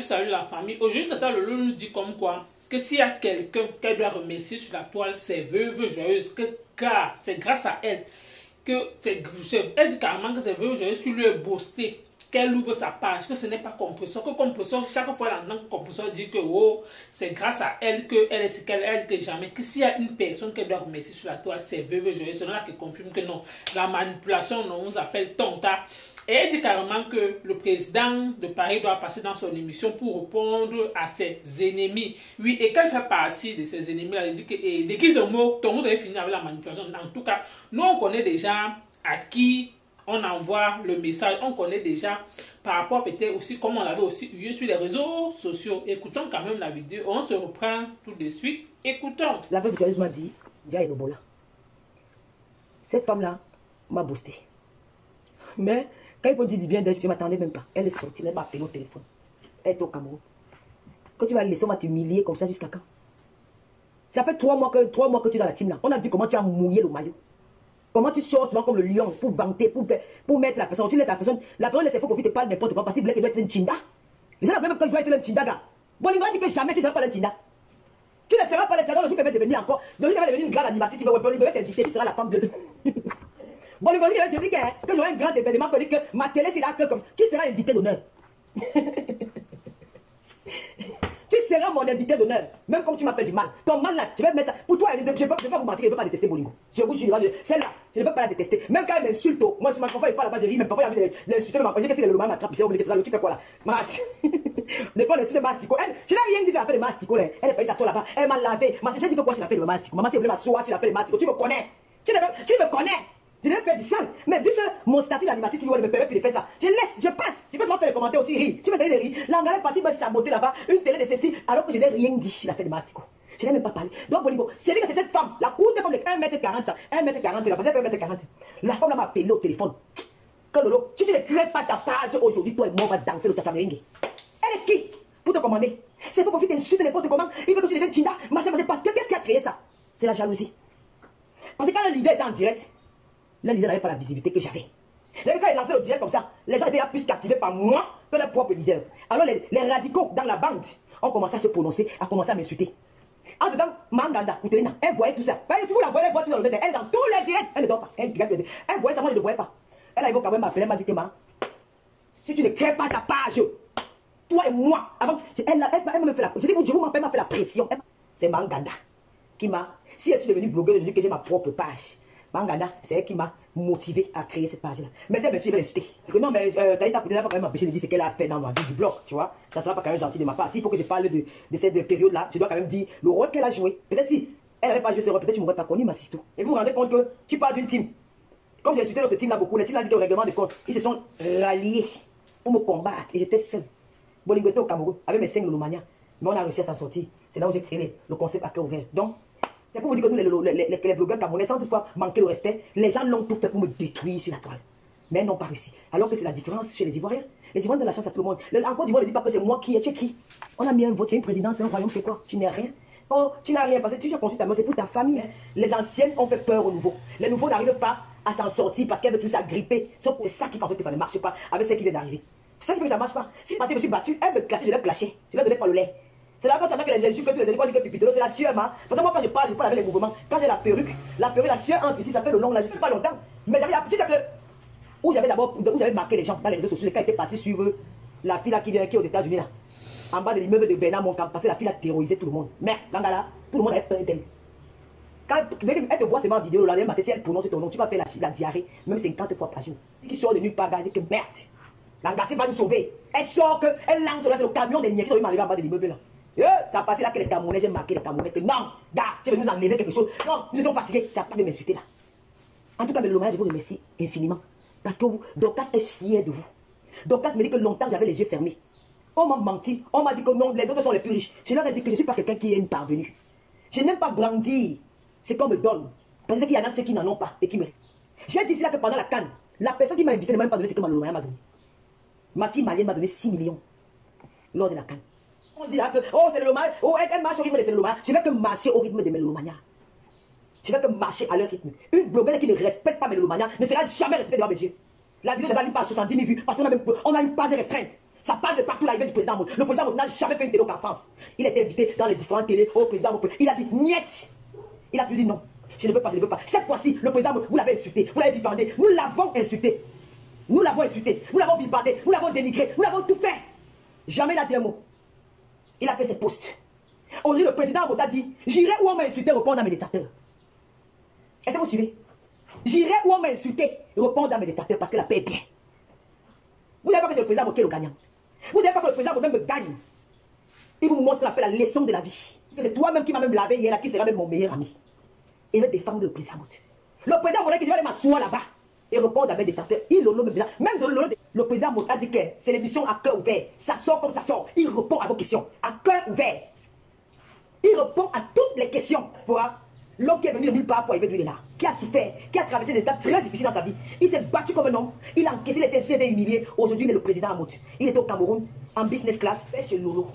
Salut la famille. Aujourd'hui, Tata Lolo nous dit comme quoi que s'il y a quelqu'un qu'elle doit remercier sur la toile, c'est Veuve Joyeuse, car c'est grâce à elle que elle dit carrément que c'est Veuve Joyeuse qui lui est boosté, qu'elle ouvre sa page, que ce n'est pas Compresseur, que Compresseur, chaque fois elle entend Compresseur dit que oh, c'est grâce à elle qu'elle est ce qu'elle est, que jamais, que s'il y a une personne qu'elle doit remercier sur la toile, c'est Veuve Joyeuse. C'est là qu'elle confirme que non, la manipulation, on nous appelle Tonta. Et elle dit carrément que le président de Paris doit passer dans son émission pour répondre à ses ennemis. Oui, et qu'elle fait partie de ses ennemis, elle dit que dès qu'ils se moquent, tout le monde est fini avec la manipulation. En tout cas, nous on connaît déjà à qui on envoie le message. On connaît déjà par rapport peut-être aussi comme on l'avait aussi eu sur les réseaux sociaux. Écoutons quand même la vidéo. On se reprend tout de suite. Écoutons. La veuve joyeuse m'a dit, Dia Enobola, cette femme-là m'a boosté. Mais quand il faut dire du bien d'elle, je ne m'attendais même pas. Elle est sortie, elle m'a appelé au téléphone. Elle est au Cameroun. Quand tu vas laisser, on va t'humilier comme ça jusqu'à quand? Ça fait 3 mois que tu es dans la team là. On a vu comment tu as mouillé le maillot. Comment tu sors souvent comme le lion pour vanter, pour mettre la personne. Tu laisses la personne laisse pas profiter, pas n'importe quoi parce qu'il doit être un chinda. Les gens même quand je dois être un chinda gars. Bon, il m'a dit que jamais tu ne seras pas un chinda. Tu ne seras pas le chinda, le jour qu'elle va devenir encore. Le jour qu'elle va devenir une grande animatrice, tu vas t'inviter, tu seras la femme de. Bon, le gars, je dis que j'aurai un grand événement, que ma télé, c'est là que comme tu seras invité d'honneur. Tu seras mon invité d'honneur, même comme tu m'as fait du mal. Ton mal là, je vais mettre ça. Pour toi, je ne vais pas vous mentir, je ne vais pas détester Bolingo. Je vous jure, celle-là, je ne peux pas la détester. Même quand elle m'insulte, moi, je m'en fais pas là-bas, je ris, même parfois, il y a l'insulter, mais je sais que c'est le moment m'attrape, tu fais quoi là? Ne pas l'insulter, Mastico. Je n'ai rien dit sur la fait de Mastico, elle est pas s'asseoir là-bas, elle m'a lavé. J'ai dit que quoi sur la fait de Mastico? Maman, c'est vraiment m'asseoir sur la fait de Mastico. Tu me connais? Tu me connais? Je devais faire du sale. Mais vu que mon statut d'animatrice, ne me permet plus de faire ça, je laisse, je passe. Je peux seulement faire les commentaires aussi, rire. Tu me donnes des rires. L'engrais est parti me saboter là-bas, une télé de ceci, alors que je n'ai rien dit. Il a fait de Mastico. Je n'ai même pas parlé. Donc, Bolingo, c'est dit que c'est cette femme, la courte femme de 1m40, 1m40, la personne 1m40. La femme là m'a appelé au téléphone. Que Lolo, si tu ne crées pas ta page aujourd'hui, toi et moi, on va danser le tataméringue. Elle est qui pour te commander? C'est pour profiter d'insulter n'importe comment. Il veut que tu deviennes Tinda, machin, parce que qu'est-ce qui a créé ça? C'est la jalousie. Parce que quand le leader était en direct, le leader n'avait pas la visibilité que j'avais. Quand il lançait le direct comme ça, les gens étaient plus captivés par moi que leur propre leader. Alors les radicaux dans la bande ont commencé à se prononcer, à commencer à m'insulter. En dedans, Manganda, Koutelina, elle voyait tout ça. Vous la voyez, elle voit tout dans le net. Elle est dans tous les directs. Elle ne dort pas. Elle voyait ça, moi je ne le voyais pas. Elle a quand même m'appeler, elle m'a dit que si tu ne crées pas ta page, toi et moi, avant, elle m'a fait la pression. Je dis, elle m'a fait la pression. C'est Manganda qui m'a. Si je suis devenue blogueuse, je dis que j'ai ma propre page. Manganda, c'est elle qui m'a motivé à créer cette page-là. Mais elle me suit, elle m'a insulté. C'est que non, mais Taïta peut-être pas quand même empêcher de dire ce qu'elle a fait dans ma vie du blog, tu vois. Ça sera pas quand même gentil de ma part. S'il faut que je parle de cette période-là, je dois quand même dire le rôle qu'elle a joué. Peut-être si elle n'avait pas joué ce rôle, peut-être je ne m'aurais pas connu, ma sister. Et vous vous rendez compte que tu parles d'une team. Comme j'ai insulté l'autre team là beaucoup, les teams là dit au règlement de compte, ils se sont ralliés pour me combattre. Et j'étais seul. Bolingo était au Cameroun avec mes 5 Lolomania. Mais on a réussi à s'en sortir. C'est là où j'ai créé le concept à cœur ouvert. Donc, c'est pour vous dire que nous, les blogueurs camerounais, sans toutefois manquer le respect, les gens l'ont tout fait pour me détruire sur la toile. Mais elles n'ont pas réussi. Alors que c'est la différence chez les Ivoiriens. Les Ivoiriens donnent la chance à tout le monde. En Côte d'Ivoire, ne dit pas que c'est moi qui ai. Tu es qui? On a mis un vote, c'est une présidence, c'est un royaume, c'est quoi? Tu n'es rien. Oh, tu n'as rien parce que tu as conçu ta mort, c'est pour ta famille. Hein. Les anciennes ont fait peur aux nouveaux. Les nouveaux n'arrivent pas à s'en sortir parce qu'elles veulent tous s'agripper. C'est ça qui fait en sorte que ça ne marche pas avec celle qui vient d'arriver. C'est ça qui fait que ça ne marche pas. Si je me suis battu, elle me clashait, je l'ai clashé. Je l'ai donné par le lait. C'est là quand tu entends que les injures, que tu les injures, que Pipitolo, c'est la sueur, hein. Parce que moi, quand je parle avec les mouvements. Quand j'ai la perruque, la sueur entre ici, ça fait le long, là, je ne suis pas longtemps. Mais j'avais la petite, où j'avais marqué les gens dans les réseaux sociaux, les cas étaient partis suivre la fille là qui est aux États-Unis là. En bas de l'immeuble de Bernard Moncamp, parce que la fille a terrorisé tout le monde. Mais, là, tout le monde avait peur d'elle. Quand elle te voit seulement en vidéo, là, si elle prononce ton nom, tu vas faire la diarrhée, même 50 fois par jour. Qui sort de nulle part, dit que merde, l'angassé va nous sauver. Elle sort que, elle lance là, c'est le camion des niais qui sont arrivés en bas de l'immeuble là. Ça a passé là que les Camerounais, j'ai marqué les Camerounais que non, gars, tu veux nous enlever quelque chose. Non, nous sommes fatigués, ça n'a pas de m'insulter là. En tout cas, le je vous remercie infiniment. Parce que vous, Dorcas est fier de vous. Dorcas me dit que longtemps j'avais les yeux fermés. On m'a menti, on m'a dit que non, les autres sont les plus riches. Je leur ai dit que je ne suis pas quelqu'un qui est une parvenue. Je n'aime pas brandir ce qu'on me donne. Parce qu'il y en a ceux qui n'en ont pas et qui me. J'ai dit là que pendant la canne, la personne qui m'a invité ne m'a même pas donné ce que ma m'a donné. Ma fille malienne m'a donné 6 millions lors de la canne. On se dit là que, oh c'est le lomage, oh elle marche au rythme de ce lomage. Je vais que marcher au rythme de mes lomanias. Je vais que marcher à leur rythme. Une blogueuse qui ne respecte pas mes lomanias ne sera jamais respectée devant mes yeux. La vidéo ne va pas à 70 000 vues parce qu'on a une page restreinte. Ça parle de partout l'arrivée du président Mout. Le président Mout n'a jamais fait une télé en France. Il était invité dans les différentes télés au président Mout. Il a dit niet. Il a dit non. Je ne veux pas, je ne veux pas. Cette fois-ci, le président Mout, vous l'avez insulté, vous l'avez vipardé. Nous l'avons insulté. Nous l'avons insulté. Nous l'avons vipardé. Nous l'avons dénigré. Nous l'avons tout fait. Jamais il a dit un mot. Il a fait ses posts. Aujourd'hui, le président Mout a dit j'irai où on m'a insulté répondre à mes détracteurs. Est-ce que vous suivez? J'irai où on m'a insulté répondre à mes détracteurs parce que la paix est bien. Vous n'avez pas que c'est le président Mout qui est le gagnant. Vous n'avez pas que le président même me gagne. Il vous montre la leçon de la vie. C'est toi-même qui m'a même lavé hier, qui sera même mon meilleur ami. Et il va défendre le président Mout. Le président Mout qui va aller m'asseoir là-bas et répondre à mes détracteurs. Il lolo même même de lolo. Le président Mout a dit que c'est l'émission à cœur ouvert. Ça sort comme ça sort. Il répond à vos questions. À cœur ouvert. Il répond à toutes les questions. L'homme qui est venu de nulle part pour arriver, lui, il est là. Qui a souffert, qui a traversé des étapes très difficiles dans sa vie. Il s'est battu comme un homme. Il a encaissé les tests, il a été humilié. Aujourd'hui, il est le président Amout. Il est au Cameroun, en business class, fait chez Lolo.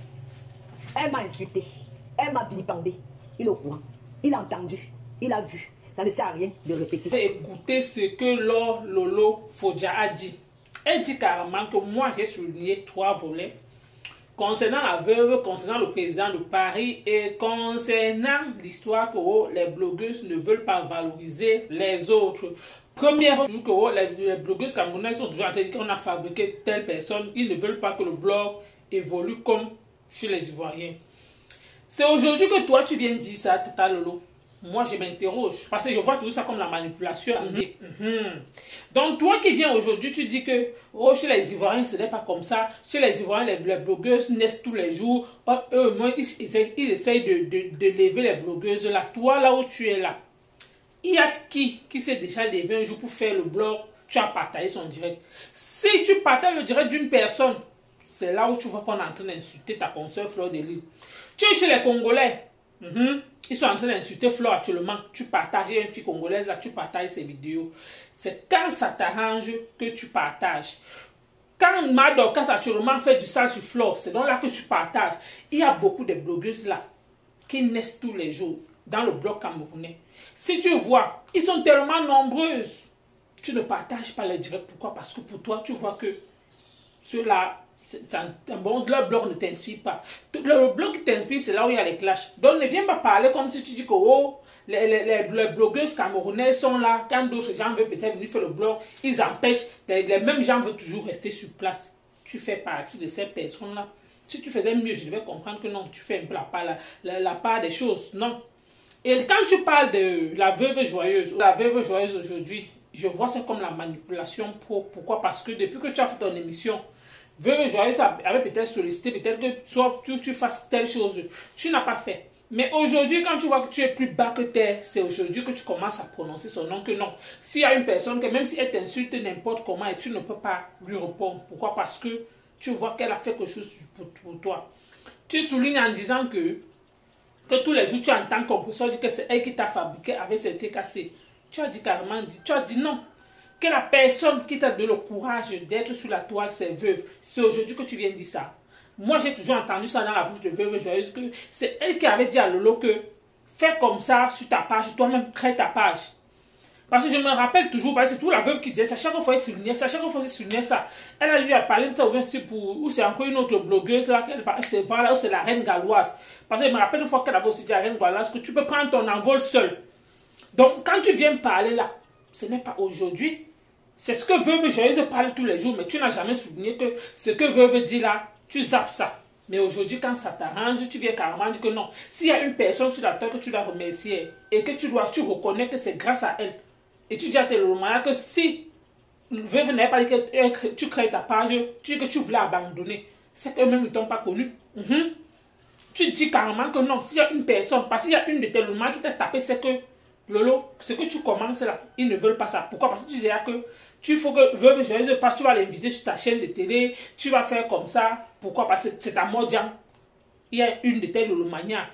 Elle m'a insulté. Elle m'a vilipendé. Il est au courant. Il a entendu. Il a vu. Ça ne sert à rien de répéter. Écoutez ce que Lolo Fodja a dit. Elle dit carrément que moi, j'ai souligné 3 volets. Concernant la veuve, concernant le président de Paris et concernant l'histoire que les blogueuses ne veulent pas valoriser les autres. Première chose que les blogueuses camerounaises sont toujours en train de dire qu'on a fabriqué telle personne. Ils ne veulent pas que le blog évolue comme chez les Ivoiriens. C'est aujourd'hui que toi tu viens dire ça, Tata Lolo. Moi, je m'interroge parce que je vois tout ça comme la manipulation. Donc, toi qui viens aujourd'hui, tu dis que oh, chez les Ivoiriens, ce n'est pas comme ça. Chez les Ivoiriens, les blogueuses naissent tous les jours. Oh, eux, ils essayent de lever les blogueuses là. Toi, là où tu es là, il y a qui s'est déjà levé un jour pour faire le blog? Tu as partagé son direct. Si tu partages le direct d'une personne, c'est là où tu vois qu'on est en train d'insulter ta consoeur Fleur de Lys. Tu es chez les Congolais. Ils sont en train d'insulter Fleur actuellement. Tu partages, il y a une fille congolaise là, tu partages ses vidéos. C'est quand ça t'arrange que tu partages. Quand Madokas actuellement fait du sale sur Fleur, c'est donc là que tu partages. Il y a beaucoup de blogueuses là qui naissent tous les jours dans le blog camerounais. Si tu vois, ils sont tellement nombreuses. Tu ne partages pas les directs. Pourquoi? Parce que pour toi, tu vois que ceux-là, bon, le blog ne t'inspire pas. Le blog qui t'inspire, c'est là où il y a les clashs. Donc ne viens pas parler comme si tu dis que oh, les blogueuses camerounaises sont là. Quand d'autres gens veulent peut-être venir faire le blog, ils empêchent. Les mêmes gens veulent toujours rester sur place. Tu fais partie de ces personnes-là. Si tu faisais mieux, je devais comprendre que non, tu fais un peu la part des choses. Non. Et quand tu parles de la veuve joyeuse aujourd'hui, je vois ça comme la manipulation. Pourquoi? Parce que depuis que tu as fait ton émission, Veuve Joyeuse avait peut-être sollicité, peut-être que soit tu fasses telle chose. Tu n'as pas fait. Mais aujourd'hui, quand tu vois que tu es plus bas que terre, c'est aujourd'hui que tu commences à prononcer son nom que non. S'il y a une personne que même si elle t'insulte n'importe comment et tu ne peux pas lui répondre. Pourquoi? Parce que tu vois qu'elle a fait quelque chose pour toi. Tu soulignes en disant que tous les jours tu entends qu'on peut dire que c'est elle qui t'a fabriqué avec ses TKC. Tu as dit carrément, tu as dit non. Que la personne qui t'a donné le courage d'être sur la toile, c'est Veuve. C'est aujourd'hui que tu viens de dire ça. Moi, j'ai toujours entendu ça dans la bouche de Veuve Joyeuse, que c'est elle qui avait dit à Lolo que fais comme ça sur ta page, toi-même crée ta page. Parce que je me rappelle toujours, parce que c'est toujours la veuve qui disait ça, chaque fois il soulignait ça, chaque fois il soulignait ça. Elle a dû parler de ça, ou c'est encore une autre blogueuse, là, c'est voilà, c'est la reine galloise. Parce que je me rappelle une fois qu'elle avait aussi dit à la reine galloise que tu peux prendre ton envol seul. Donc, quand tu viens parler là, ce n'est pas aujourd'hui. C'est ce que Veuve Joyeuse parle tous les jours, mais tu n'as jamais souligné que ce que Veuve dit là, tu zappes ça. Mais aujourd'hui, quand ça t'arrange, tu viens carrément dire que non. S'il y a une personne sur la terre que tu dois remercier et que tu reconnais que c'est grâce à elle, et tu dis à tes Lolomaya que si Veuve n'avait pas dit que tu crées ta page, tu dis que tu voulais abandonner, c'est qu'eux-mêmes ne t'ont pas connu. Tu dis carrément que non. S'il y a une personne, parce qu'il y a une de tes Lolomaya qui t'a tapé, c'est que Lolo, ce que tu commences là, ils ne veulent pas ça. Pourquoi? Parce que tu disais que il faut que Veuve Joyeuse passe, tu vas l'inviter sur ta chaîne de télé, tu vas faire comme ça. Pourquoi? Parce que c'est ta Modian. Il y a une de tes Lolomania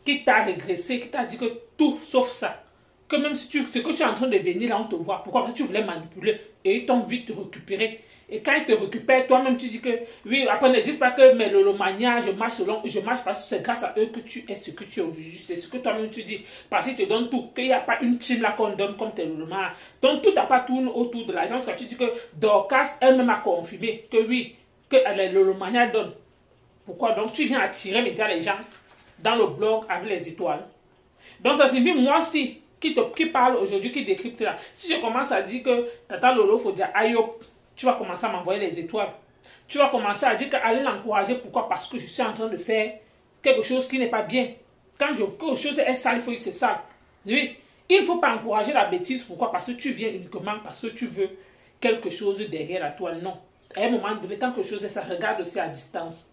qui t'a régressé, qui t'a dit que tout sauf ça. Que même si ce que tu es en train de venir là, on te voit. Pourquoi? Parce que tu voulais manipuler et ils t'ont vite te récupérer. Et quand ils te récupèrent, toi-même tu dis que oui, après ne dites pas que mais Lolomania, je marche parce que c'est grâce à eux que tu es ce que tu es aujourd'hui. C'est ce que toi-même tu dis. Parce qu'ils te donnent tout. Qu'il n'y a pas une team là qu'on donne comme tes Lolomania. Donc tout n'a pas tourné autour de l'argent. Parce que tu dis que Dorcas elle-même a confirmé que oui, que le mania donne. Pourquoi? Donc, tu viens attirer maintenant les gens dans le blog avec les étoiles. Donc, ça signifie, moi, si, qui parle aujourd'hui, qui décrypte là, si je commence à dire que Tata Lolo, faut dire Ayop, tu vas commencer à m'envoyer les étoiles. Tu vas commencer à dire qu'allez l'encourager. Pourquoi? Parce que je suis en train de faire quelque chose qui n'est pas bien. Quand quelque chose est sale, il faut que c'est sale. Oui. Il ne faut pas encourager la bêtise. Pourquoi? Parce que tu viens uniquement parce que tu veux quelque chose derrière la toile. Non. À un moment donné, quand quelque chose est ça, regarde aussi à distance.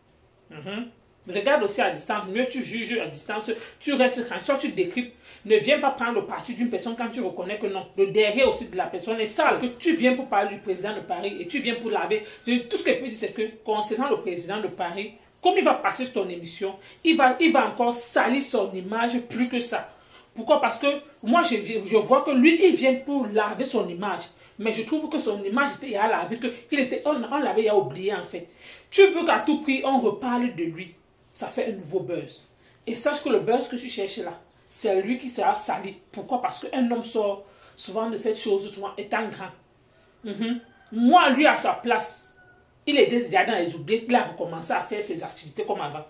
Regarde aussi à distance. Mieux tu juges à distance. Tu restes quand soit tu décryptes. Ne viens pas prendre le parti d'une personne quand tu reconnais que non. Le derrière aussi de la personne est sale. Que tu viens pour parler du président de Paris et tu viens pour laver. Tout ce que je peux dire, c'est que concernant le président de Paris, comme il va passer sur ton émission, il va encore salir son image plus que ça. Pourquoi? Parce que moi, je vois que lui, il vient pour laver son image. Mais je trouve que son image était à laver, on l'avait oublié en fait. Tu veux qu'à tout prix, on reparle de lui. Ça fait un nouveau buzz. Et sache que le buzz que tu cherches là, c'est lui qui sera sali. Pourquoi? Parce qu'un homme sort souvent de cette chose, souvent étant grand. Moi, lui, à sa place, il était déjà dans les oubliés, il a recommencé à faire ses activités comme avant.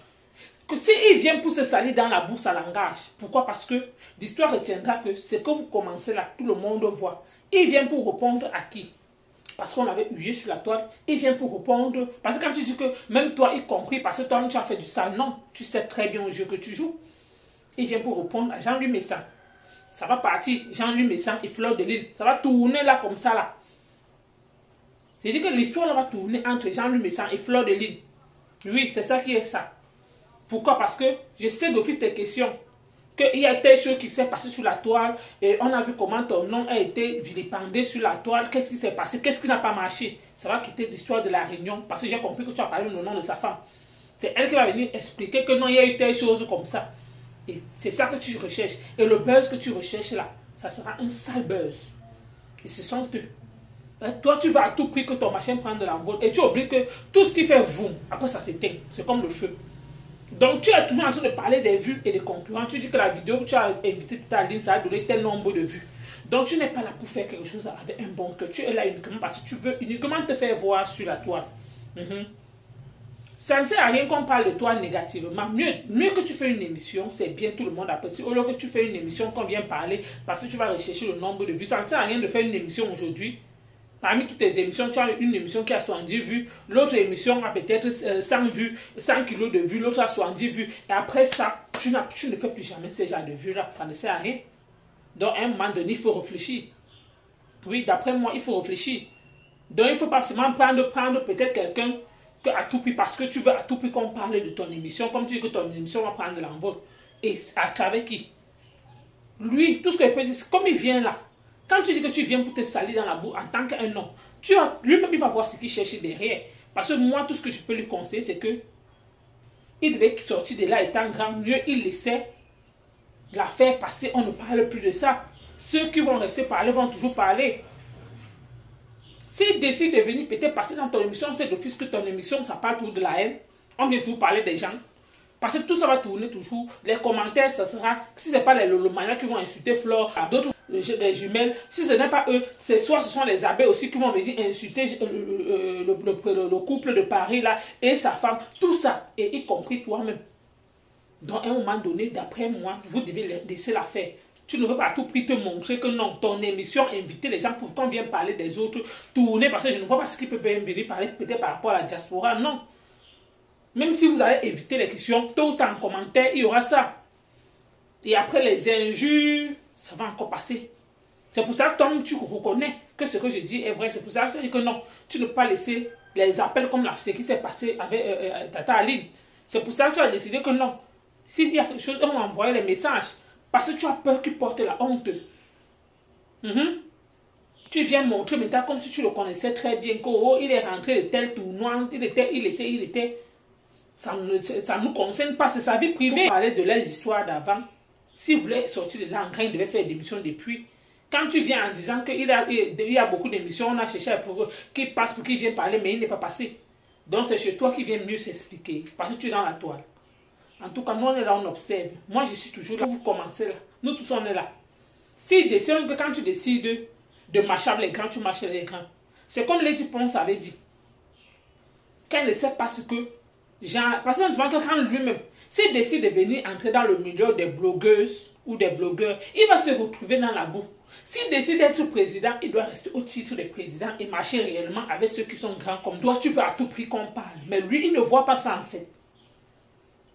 Que s'il vient pour se salir dans la bourse à langage, pourquoi? Parce que l'histoire retiendra que ce que vous commencez là, tout le monde voit. Il vient pour répondre à qui? Parce qu'on avait hué sur la toile. Il vient pour répondre. Parce que quand tu dis que même toi, y compris, parce que toi, tu as fait du sale, non, tu sais très bien au jeu que tu joues. Il vient pour répondre à Jean-Louis Messan. Ça va partir, Jean-Louis Messan et Fleur de Lille. Ça va tourner là comme ça là. J'ai dit que l'histoire là va tourner entre Jean-Louis Messan et Fleur de Lille. Oui, c'est ça qui est ça. Pourquoi? Parce que je sais d'office tes questions. Qu'il y a telle chose qui s'est passée sur la toile et on a vu comment ton nom a été vilipendé sur la toile. Qu'est-ce qui s'est passé? Qu'est-ce qui n'a pas marché? Ça va quitter l'histoire de la réunion parce que j'ai compris que tu as parlé du nom de sa femme. C'est elle qui va venir expliquer que non, il y a eu telle chose comme ça. Et c'est ça que tu recherches. Et le buzz que tu recherches là, ça sera un sale buzz. Et ce sont eux. Toi, tu vas à tout prix que ton machin prenne de l'envol et tu oublies que tout ce qui fait vous, après ça s'éteint. C'est comme le feu. Donc, tu es toujours en train de parler des vues et des concurrents. Tu dis que la vidéo que tu as invitée ta ligne, ça a donné tel nombre de vues. Donc, tu n'es pas là pour faire quelque chose avec un bon cœur. Tu es là uniquement parce que tu veux uniquement te faire voir sur la toile. Ça ne sert à rien qu'on parle de toi négativement. Mieux que tu fais une émission, c'est bien, tout le monde apprécie. Au lieu que tu fais une émission qu'on vient parler parce que tu vas rechercher le nombre de vues. Ça ne sert à rien de faire une émission aujourd'hui. Parmi toutes tes émissions, tu as une émission qui a 70 vues, l'autre émission a peut-être 100 vues, 100 kilos de vues, l'autre a 70 vues. Et après ça, tu ne fais plus jamais ces genres de vues-là. Ça ne sert à rien. Donc, à un moment donné, il faut réfléchir. Oui, d'après moi, il faut réfléchir. Donc, il ne faut pas seulement prendre peut-être quelqu'un que à tout prix, parce que tu veux à tout prix qu'on parle de ton émission, comme tu dis que ton émission va prendre de l'envol. Et à travers qui? Lui, tout ce que je peux dire, comme il vient là, quand tu dis que tu viens pour te salir dans la boue en tant qu'un homme, lui-même il va voir ce qu'il cherche derrière. Parce que moi, tout ce que je peux lui conseiller, c'est que il devait sortir de là étant grand. Mieux, il laissait la faire passer. On ne parle plus de ça. Ceux qui vont rester parler vont toujours parler. S'il décide de venir peut-être passer dans ton émission, c'est d'office que ton émission, ça parle toujours de la haine. On vient toujours parler des gens. Parce que tout ça va tourner toujours. Les commentaires, ça sera, si ce n'est pas les lolomanias qui vont insulter Flore, d'autres, les jumelles, si ce n'est pas eux, ce sont les abeilles aussi qui vont venir insulter le couple de Paris là, et sa femme, tout ça, et y compris toi-même. Donc à un moment donné, d'après moi, vous devez laisser la faire. Tu ne veux pas à tout prix te montrer que non, ton émission, inviter les gens pour qu'on vienne parler des autres, tourner, parce que je ne vois pas ce qu'ils peuvent venir parler peut-être par rapport à la diaspora, non. Même si vous allez éviter les questions, tôt ou tard en commentaire, il y aura ça. Et après les injures, ça va encore passer. C'est pour ça que toi, tu reconnais que ce que je dis est vrai. C'est pour ça que tu dis que non, tu ne peux pas laisser les appels comme ce qui s'est passé avec Tata Aline. C'est pour ça que tu as décidé que non. S'il y a quelque chose, on va envoyer les messages. Parce que tu as peur qu'il porte la honte. Tu viens montrer maintenant comme si tu le connaissais très bien. Que, oh, il est rentré de tel tournoi. Il était. Ça ne nous concerne pas, c'est sa vie privée. On parlait de les histoires d'avant. S'il voulait sortir de là en grand, il devait faire des émissions depuis. Quand tu viens en disant qu'il y a beaucoup d'émissions, on a cherché pour qu'il passe pour qu'il vienne parler, mais il n'est pas passé. Donc c'est chez toi qui vient mieux s'expliquer. Parce que tu es dans la toile. En tout cas, nous on est là, on observe. Moi je suis toujours là. Vous commencez là. Nous tous on est là. Si décide que quand tu décides de marcher avec les grands, tu marches avec les grands. C'est comme Lady Ponce avait dit. qu'elle ne sait pas ce que... Genre, parce que je vois que quand lui-même, s'il décide de venir entrer dans le milieu des blogueuses ou des blogueurs, il va se retrouver dans la boue. S'il décide d'être président, il doit rester au titre de président et marcher réellement avec ceux qui sont grands comme toi. Tu veux à tout prix qu'on parle. Mais lui, il ne voit pas ça en fait.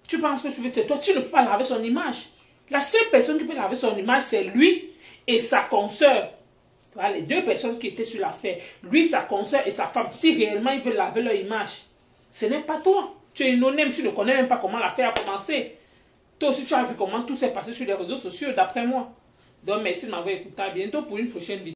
Tu penses que tu veux... C'est toi, tu ne peux pas laver son image. La seule personne qui peut laver son image, c'est lui et sa consoeur. Voilà, les deux personnes qui étaient sur l'affaire. Lui, sa consoeur et sa femme. Si réellement ils veulent laver leur image, ce n'est pas toi. Tu es anonyme, tu ne connais même pas comment l'affaire a commencé. Toi aussi, tu as vu comment tout s'est passé sur les réseaux sociaux, d'après moi. Donc, merci de m'avoir écouté. À bientôt pour une prochaine vidéo.